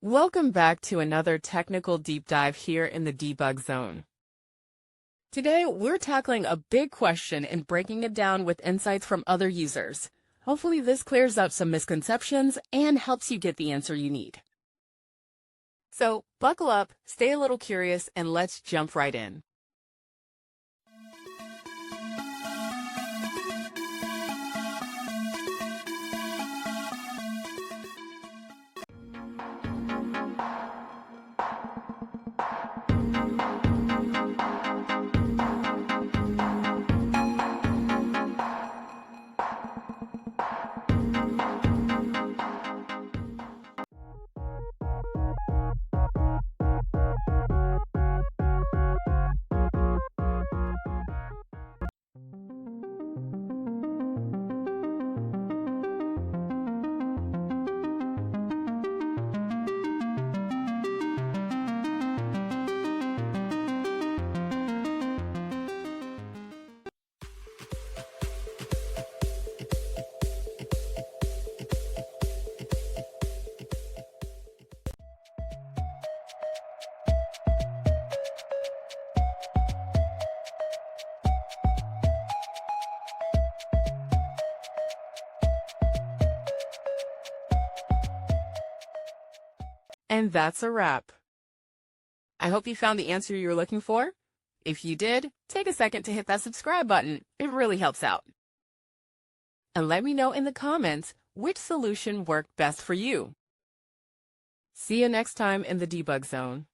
Welcome back to another technical deep dive here in the debug zone. Today, we're tackling a big question and breaking it down with insights from other users. Hopefully this clears up some misconceptions and helps you get the answer you need. So buckle up, stay a little curious, and let's jump right in. And that's a wrap. I hope you found the answer you were looking for. If you did, take a second to hit that subscribe button. It really helps out. And let me know in the comments which solution worked best for you. See you next time in the debug zone.